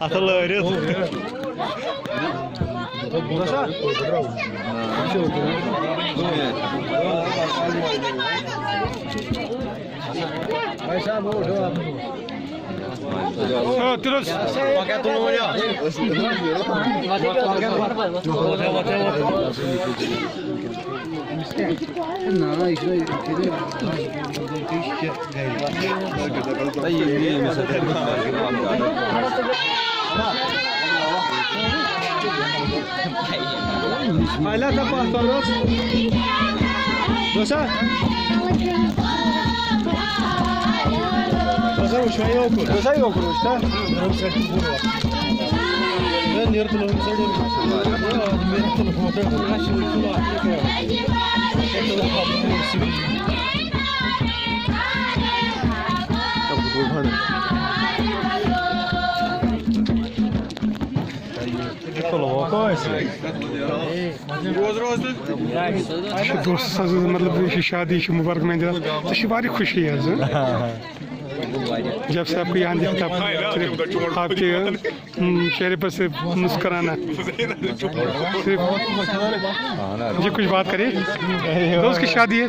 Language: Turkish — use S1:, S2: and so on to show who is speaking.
S1: Atı lörüz. Terus. Pakai tunggu ya.
S2: Nah, isso aí.
S1: Hala tapos todos. Dosa. Dosa uçmayı okur. Dosa yok okur işte. Yarım saat bu var. Ben yarım saat söylüyorum. Benim telefonda her şey uçuyor.
S3: दोस्त मतलब शादी मुबारक में तो शिवारी खुशी है जब से आपको यहाँ देखता आपके चेहरे पर से मुस्कुराना सिर्फ जी कुछ बात करिए दोस्त की शादी है